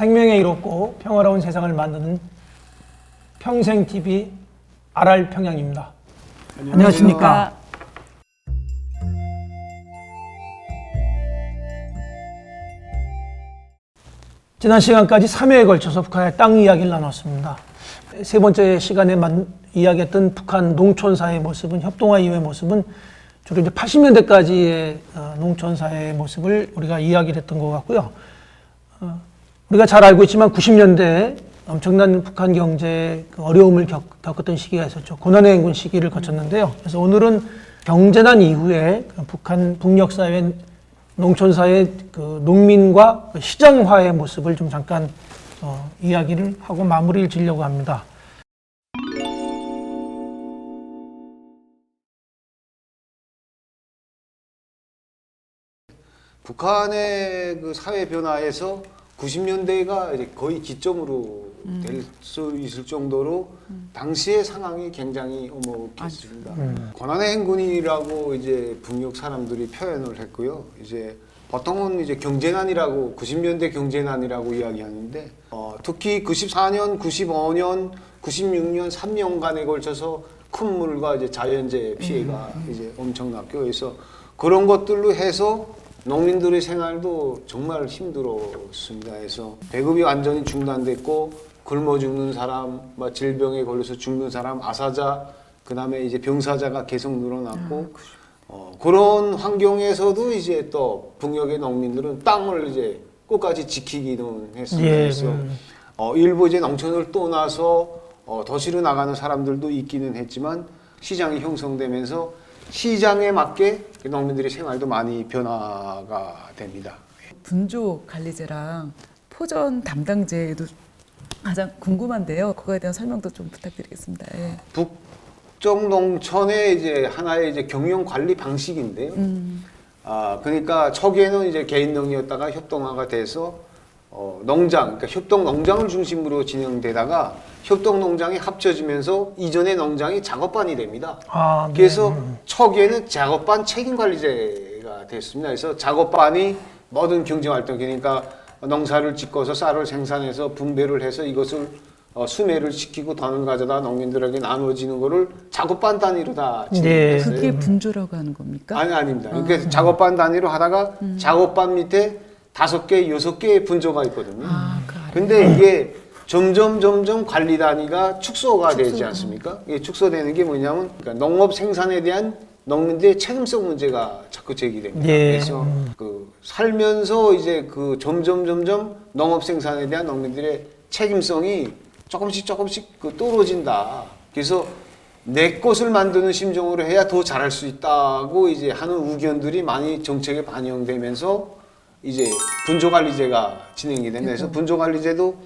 생명의 이롭고 평화로운 세상을 만드는 평생TV RR평양입니다. 안녕하십니까. 지난 시간까지 3회에 걸쳐서 북한의 땅 이야기를 나눴습니다. 세 번째 시간에 이야기했던 북한 농촌사회의 모습은, 협동화 이후의 모습은 주로 이제 80년대까지의 농촌사회의 모습을 우리가 이야기를 했던 것 같고요. 우리가 잘 알고 있지만 90년대에 엄청난 북한 경제 어려움을 겪었던 시기가 있었죠. 고난의 행군 시기를 거쳤는데요. 그래서 오늘은 경제난 이후에 북한 북녘사회, 농촌사회 농민과 시장화의 모습을 좀 잠깐 이야기를 하고 마무리를 지으려고 합니다. 북한의 그 사회 변화에서 90년대가 이제 거의 기점으로 될 수 있을 정도로 당시의 상황이 굉장히 엄혹했습니다. 고난의 행군이라고 이제 북녘 사람들이 표현을 했고요. 이제 보통은 이제 경제난이라고 90년대 경제난이라고 이야기하는데 특히 94년, 95년, 96년 3년간에 걸쳐서 큰 물과 이제 자연재해 피해가 이제 엄청났고요. 그래서 그런 것들로 해서 농민들의 생활도 정말 힘들었습니다. 그래서 배급이 완전히 중단됐고 굶어 죽는 사람, 질병에 걸려서 죽는 사람, 아사자, 그 다음에 이제 병사자가 계속 늘어났고 그런 환경에서도 이제 또 북녘의 농민들은 땅을 이제 끝까지 지키기는 했습니다. 그래서 일부 이제 농촌을 떠나서 도시로 나가는 사람들도 있기는 했지만 시장이 형성되면서 시장에 맞게 농민들의 생활도 많이 변화가 됩니다. 분조 관리제랑 포전 담당제도 가장 궁금한데요. 그거에 대한 설명도 좀 부탁드리겠습니다. 예. 북쪽 농촌의 이제 하나의 이제 경영 관리 방식인데요. 그러니까 초기에는 이제 개인 농이었다가 협동화가 돼서 농장, 그러니까 협동 농장을 중심으로 진행되다가 협동 농장이 합쳐지면서 이전의 농장이 작업반이 됩니다. 네. 그래서 초기에는 작업반 책임 관리제가 됐습니다. 그래서 작업반이 모든 경제 활동, 그러니까 농사를 짓고서 쌀을 생산해서 분배를 해서 이것을 수매를 시키고 돈을 가져다 농민들에게 나눠지는 거를 작업반 단위로 다 진행했어요. 그게 분조라고 하는 겁니까? 아닙니다. 그러니까 작업반 단위로 하다가 작업반 밑에 5개, 6개의 분조가 있거든요. 근데 이게 점점 관리 단위가 축소가 되지 않습니까? 이게 축소되는 게 뭐냐면 그러니까 농업 생산에 대한 농민들의 책임성 문제가 자꾸 제기됩니다. 그래서 살면서 이제 점점 농업 생산에 대한 농민들의 책임성이 조금씩 떨어진다. 그래서 내 것을 만드는 심정으로 해야 더 잘할 수 있다고 이제 하는 의견들이 많이 정책에 반영되면서 이제 분조관리제가 진행이 됩니다. 그래서 분조관리제도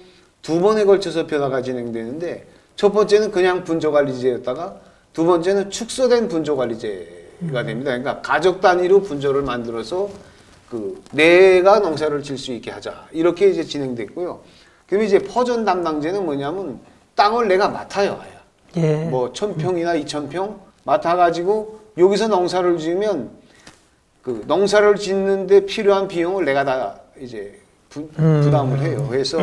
2번에 걸쳐서 변화가 진행되는데 첫 번째는 그냥 분조관리제였다가 두 번째는 축소된 분조관리제가 됩니다. 그러니까 가족 단위로 분조를 만들어서 내가 농사를 질 수 있게 하자. 이렇게 이제 진행됐고요. 그럼 이제 포전 담당제는 뭐냐면 땅을 내가 맡아요. 뭐 1000평이나 2000평 맡아가지고 여기서 농사를 지으면 농사를 짓는데 필요한 비용을 내가 다 이제 부담을 해요. 그래서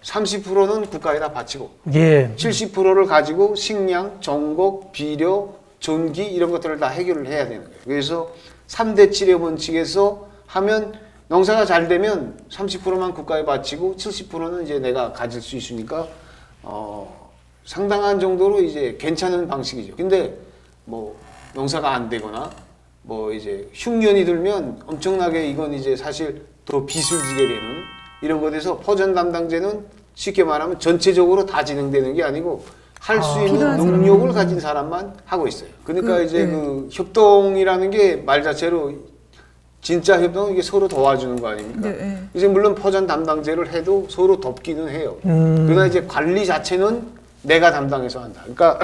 30%는 국가에다 바치고 70%를 가지고 식량, 정곡, 비료, 전기 이런 것들을 다 해결을 해야 되는 거예요. 그래서 3대 7의 원칙에서 하면 농사가 잘 되면 30%만 국가에 바치고 70%는 이제 내가 가질 수 있으니까 상당한 정도로 이제 괜찮은 방식이죠. 근데 뭐 농사가 안 되거나 뭐 이제 흉년이 들면 엄청나게 이건 이제 사실 더 빚을 지게 되는 이런 것에서 포전 담당제는 쉽게 말하면 전체적으로 다 진행되는 게 아니고 할 수 있는 능력을 가진 사람만 하고 있어요. 그러니까 이제 협동이라는 게 말 자체로 진짜 협동은 이게 서로 도와주는 거 아닙니까? 이제 물론 포전 담당제를 해도 서로 돕기는 해요. 그러나 이제 관리 자체는 내가 담당해서 한다. 그러니까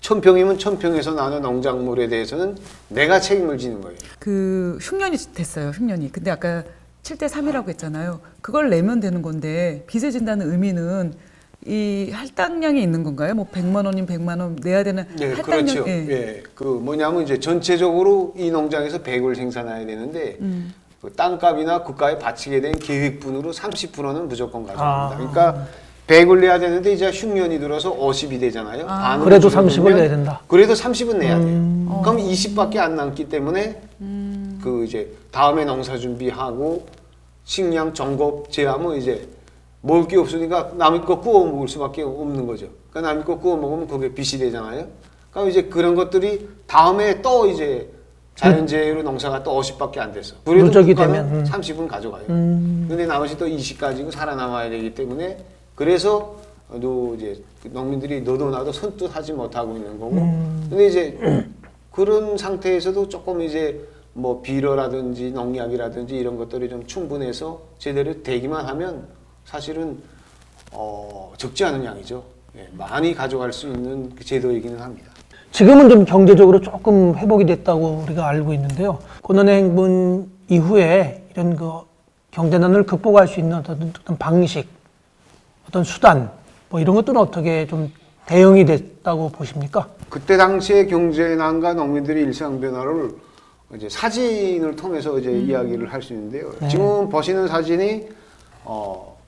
1000평이면 1000평에서 나는 농작물에 대해서는 내가 책임을 지는 거예요. 흉년이 됐어요. 흉년이. 근데 아까 7대 3이라고 했잖아요. 그걸 내면 되는 건데 빚을 진다는 의미는 이 할당량이 있는 건가요? 뭐 100만 원이면 100만 원 내야 되는 할당량. 그렇죠. 뭐냐면 이제 전체적으로 이 농장에서 100을 생산해야 되는데 그 땅값이나 국가에 바치게 된 계획분으로 30%는 무조건 가져갑니다. 그러니까 100을 내야 되는데 이제 흉년이 들어서 50이 되잖아요. 반으로 그래도 줄어들면 30을 내야 된다. 그래도 30은 내야 돼요. 그럼 20밖에 안 남기 때문에 그 이제 다음에 농사 준비하고 식량 정급 제하면 이제 먹을 게 없으니까 남의 거 구워 먹을 수밖에 없는 거죠. 그러니까 남의 거 구워 먹으면 그게 빚이 되잖아요. 그럼 이제 그런 것들이 다음에 또 이제 자연재해로 농사가 또 50밖에 안 됐어. 그래도 누적이 국가는 되면 30은 가져가요. 근데 나머지 또 20 가지고 살아남아야 되기 때문에 그래서 또 이제 농민들이 너도 나도 손뜻하지 못하고 있는 거고. 근데 이제 그런 상태에서도 조금 이제 뭐 비료라든지 농약이라든지 이런 것들이 좀 충분해서 제대로 되기만 하면 사실은 적지 않은 양이죠. 예, 많이 가져갈 수 있는 그 제도이기는 합니다. 지금은 좀 경제적으로 조금 회복이 됐다고 우리가 알고 있는데요. 고난행군 이후에 이런 그 경제난을 극복할 수 있는 어떤 방식, 어떤 수단, 뭐 이런 것들은 어떻게 좀 대응이 됐다고 보십니까? 그때 당시에 경제난과 농민들의 일상 변화를 이제 사진을 통해서 이제 이야기를 할 수 있는데요. 지금 보시는 사진이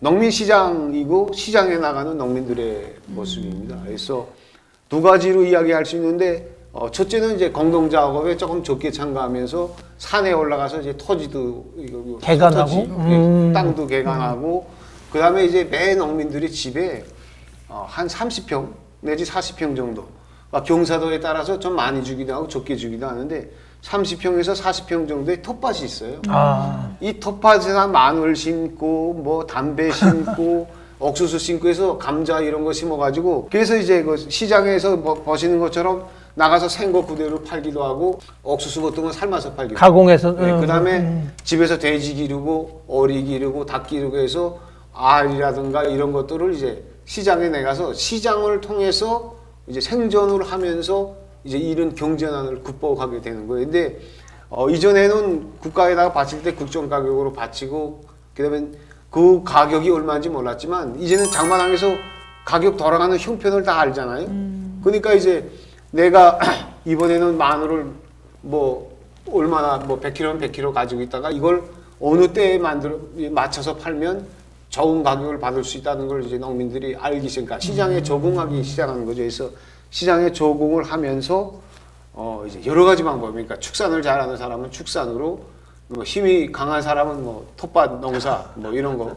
농민 시장이고 시장에 나가는 농민들의 모습입니다. 그래서 두 가지로 이야기할 수 있는데 첫째는 이제 공동 작업에 조금 적게 참가하면서 산에 올라가서 이제 토지도 개간하고 땅도 개간하고 그다음에 이제 매 농민들이 집에 한 30평 내지 40평 정도 경사도에 따라서 좀 많이 주기도 하고 적게 주기도 하는데 30평에서 40평 정도의 텃밭이 있어요. 이 텃밭에다 마늘 심고 뭐 담배 심고 옥수수 심고 해서 감자 이런 거 심어가지고 그래서 이제 그 시장에서 보시는 것처럼 나가서 생거 그대로 팔기도 하고 옥수수 같은 건 삶아서 팔기도 가공해서 하고 네, 그다음에 집에서 돼지 기르고 오리 기르고 닭 기르고 해서 알이라든가 이런 것들을 이제 시장에 내가서 시장을 통해서 이제 생존을 하면서 이제 이런 경제난을 극복하게 되는 거예요. 근데 이전에는 국가에다가 바칠 때 국정 가격으로 바치고 그다음에 그 가격이 얼마인지 몰랐지만 이제는 장마당에서 가격 돌아가는 형편을 다 알잖아요. 그러니까 이제 내가 이번에는 마늘을 뭐 얼마나 뭐 100kg면 100kg 가지고 있다가 이걸 어느 때에 맞춰서 팔면 좋은 가격을 받을 수 있다는 걸 이제 농민들이 알기 시작하니까 시장에 적응하기 시작하는 거죠. 그래서 시장에 적응을 하면서 이제 여러 가지 방법, 그러니까 축산을 잘하는 사람은 축산으로, 뭐 힘이 강한 사람은 뭐 텃밭 농사 뭐 이런 거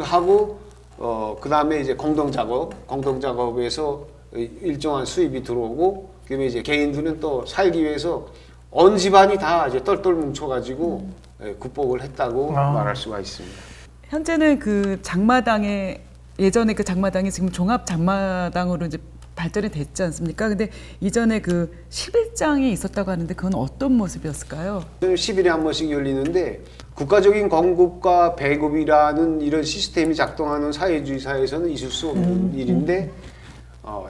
하고 그 다음에 이제 공동 작업에서 일정한 수입이 들어오고 그다음에 이제 개인들은 또 살기 위해서 온 집안이 다 이제 똘똘 뭉쳐가지고 극복을 했다고 말할 수가 있습니다. 현재는 그 장마당에 예전에 그 장마당이 지금 종합 장마당으로 이제 발전이 됐지 않습니까? 근데 이전에 그 11장이 있었다고 하는데 그건 어떤 모습이었을까요? 10일에 한 번씩 열리는데 국가적인 공급과 배급이라는 이런 시스템이 작동하는 사회주의 사회에서는 있을 수 없는 일인데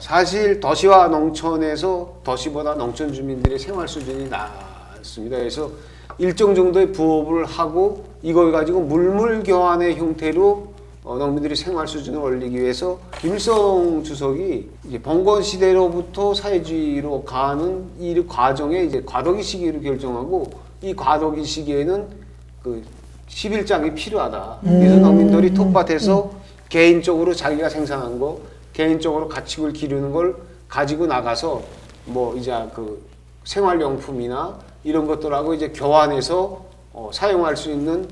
사실 도시와 농촌에서 도시보다 농촌 주민들의 생활 수준이 낮습니다. 그래서 일정 정도의 부업을 하고 이걸 가지고 물물 교환의 형태로 농민들이 생활 수준을 올리기 위해서 김일성 주석이 이제 봉건 시대로부터 사회주의로 가는 이 과정에 이제 과도기 시기를 결정하고 이 과도기 시기에는 그 11장이 필요하다. 그래서 농민들이 텃밭에서 개인적으로 자기가 생산한 거, 개인적으로 가축을 기르는 걸 가지고 나가서 뭐 이제 그 생활용품이나 이런 것들하고 이제 교환해서 사용할 수 있는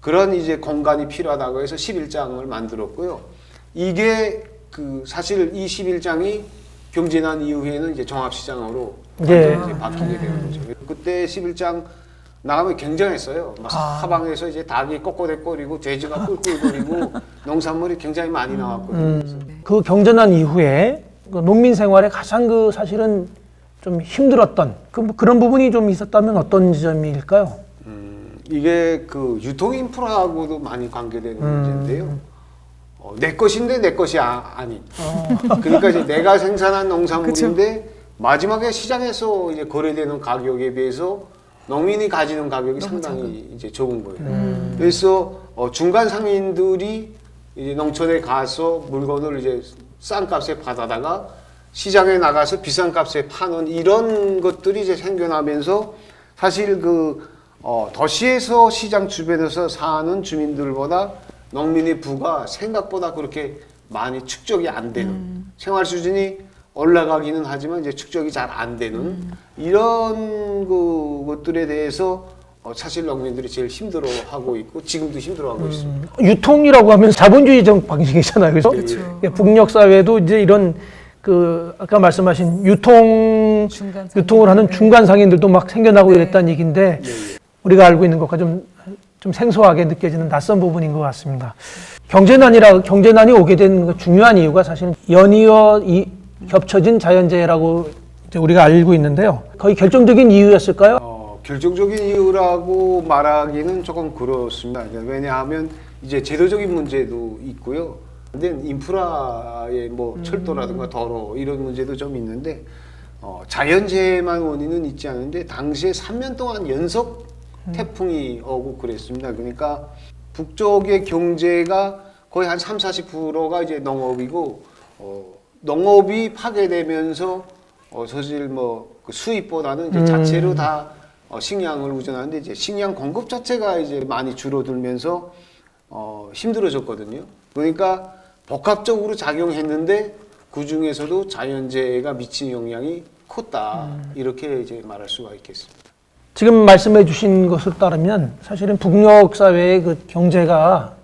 그런 이제 공간이 필요하다고 해서 11장을 만들었고요. 이게 그 사실 이 11장이 경제난 이후에는 이제 종합시장으로 이제 바뀌게 되는 거죠. 그때 11장 나가면 굉장했어요. 막 사방에서 이제 닭이 꼬꼬대거리고 돼지가 꿀꿀거리고 농산물이 굉장히 많이 나왔거든요. 그 경제난 이후에 그 농민 생활에 가장 그 사실은 좀 힘들었던 그런 부분이 좀 있었다면 어떤 지점일까요? 이게 그 유통 인프라하고도 많이 관계되는 문제인데요. 내 것인데 내 것이 아닌. 그러니까 이제 내가 생산한 농산물인데 그쵸? 마지막에 시장에서 이제 거래되는 가격에 비해서 농민이 가지는 가격이 상당히 이제 적은 거예요. 그래서 중간 상인들이 이제 농촌에 가서 물건을 이제 싼 값에 받아다가 시장에 나가서 비싼 값에 파는 이런 것들이 이제 생겨나면서 사실 그 도시에서 시장 주변에서 사는 주민들보다 농민의 부가 생각보다 그렇게 많이 축적이 안 되는 생활 수준이 올라가기는 하지만 이제 축적이 잘 안 되는 이런 것들에 대해서 사실 농민들이 제일 힘들어하고 있고 지금도 힘들어하고 있습니다. 유통이라고 하면 자본주의적 방식이잖아요. 그래서 그렇죠. 북녘 사회도 이제 이런 그 아까 말씀하신 유통을 하는 중간 상인들도 막 생겨나고 이랬다는 얘기인데 우리가 알고 있는 것과 좀 생소하게 느껴지는 낯선 부분인 것 같습니다. 경제난이 오게 된 중요한 이유가 사실 연이어 겹쳐진 자연재해라고 이제 우리가 알고 있는데요. 거의 결정적인 이유였을까요? 결정적인 이유라고 말하기는 조금 그렇습니다. 왜냐하면 이제 제도적인 문제도 있고요. 근데 인프라의 뭐 철도라든가 도로 이런 문제도 좀 있는데 자연재해만 원인은 있지 않은데 당시에 3년 동안 연속 태풍이 오고 그랬습니다. 그러니까 북쪽의 경제가 거의 한 30-40%가 이제 농업이고 농업이 파괴되면서 사실 그 수입보다는 이제 자체로 다 식량을 의존하는데 이제 식량 공급 자체가 이제 많이 줄어들면서 힘들어졌거든요. 그러니까 복합적으로 작용했는데 그 중에서도 자연재해가 미친 영향이 컸다 이렇게 이제 말할 수가 있겠습니다. 지금 말씀해 주신 것을 따르면 사실은 북녘 사회의 그 경제가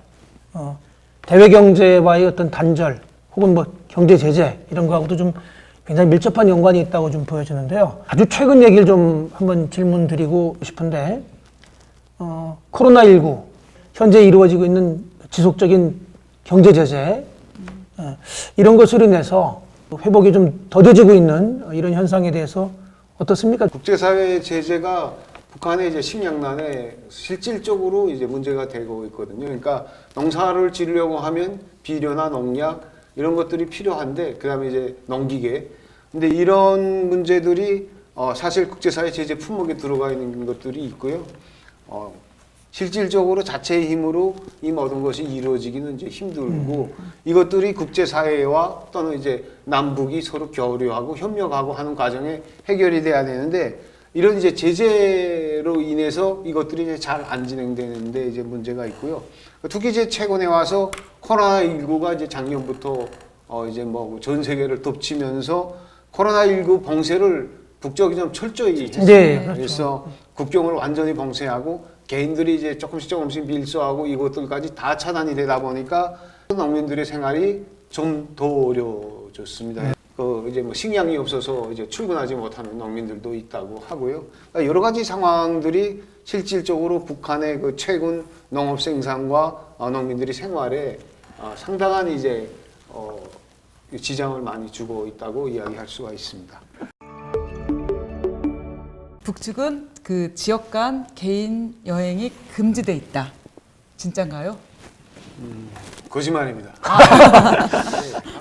대외 경제와의 어떤 단절 혹은 뭐 경제 제재 이런 거하고도 좀 굉장히 밀접한 연관이 있다고 좀 보여지는데요. 아주 최근 얘기를 좀 한번 질문 드리고 싶은데 코로나19 현재 이루어지고 있는 지속적인 경제 제재 이런 것으로 인해서 회복이 좀 더뎌지고 있는 이런 현상에 대해서 어떻습니까? 국제사회 제재가 북한의 이제 식량난에 실질적으로 이제 문제가 되고 있거든요. 그러니까 농사를 지으려고 하면 비료나 농약 이런 것들이 필요한데 그다음에 이제 농기계. 근데 이런 문제들이 사실 국제사회 제재 품목에 들어가 있는 것들이 있고요. 실질적으로 자체의 힘으로 이 모든 것이 이루어지기는 이제 힘들고 이것들이 국제사회와 또는 이제 남북이 서로 교류하고 협력하고 하는 과정에 해결이 돼야 되는데 이런 이제 제재로 인해서 이것들이 이제 잘 안 진행되는데 이제 문제가 있고요. 특히 이제 최근에 와서 코로나19가 이제 작년부터 이제 뭐 전 세계를 덮치면서 코로나19 봉쇄를 북쪽이 좀 철저히 했습니다. 네, 그렇죠. 그래서 국경을 완전히 봉쇄하고 개인들이 이제 조금씩 밀수하고 이것들까지 다 차단이 되다 보니까 농민들의 생활이 좀 더 어려워졌습니다. 이제 뭐 식량이 없어서 이제 출근하지 못하는 농민들도 있다고 하고요. 그러니까 여러 가지 상황들이 실질적으로 북한의 그 최근 농업 생산과 농민들이 생활에 상당한 이제 지장을 많이 주고 있다고 이야기할 수가 있습니다. 북측은 그 지역 간 개인 여행이 금지돼 있다. 진짠가요? 거짓말입니다.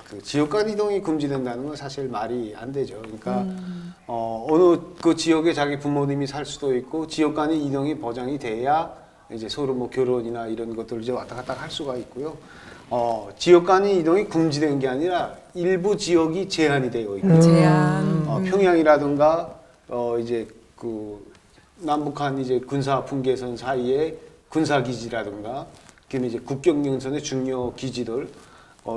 그 지역 간 이동이 금지된다는 건 사실 말이 안 되죠. 그러니까 어느 그 지역에 자기 부모님이 살 수도 있고 지역 간의 이동이 보장이 돼야 이제 서로 뭐 결혼이나 이런 것들을 이제 왔다 갔다 할 수가 있고요. 지역 간의 이동이 금지된 게 아니라 일부 지역이 제한이 되어 있고 평양이라든가 이제 그 남북한 이제 군사 분계선 사이에 군사 기지라든가 그다음에 이제 국경연선의 중요 기지들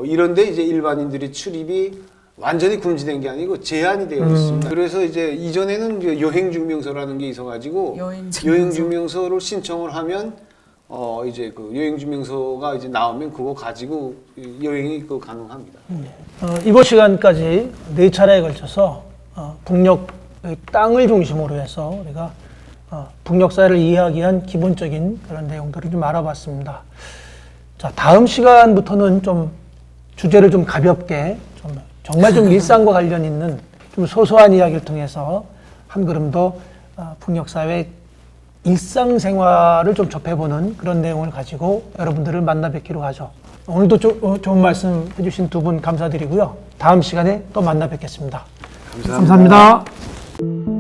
이런데 이제 일반인들이 출입이 완전히 금지된 게 아니고 제한이 되어 있습니다. 그래서 이제 이전에는 이제 여행증명서라는 게 있어가지고 여행증명서를 신청을 하면 이제 그 여행증명서가 이제 나오면 그거 가지고 여행이 가능합니다. 이번 시간까지 4차례에 걸쳐서 북녘 땅을 중심으로 해서 우리가 북녘 사회를 이야기한 기본적인 그런 내용들을 좀 알아봤습니다. 자, 다음 시간부터는 좀 주제를 좀 가볍게 정말 좀 일상과 관련 있는 좀 소소한 이야기를 통해서 한 걸음 더 북녘 사회 일상생활을 좀 접해보는 그런 내용을 가지고 여러분들을 만나 뵙기로 하죠. 오늘도 좋은 말씀 해주신 두 분 감사드리고요. 다음 시간에 또 만나 뵙겠습니다. 감사합니다. 감사합니다.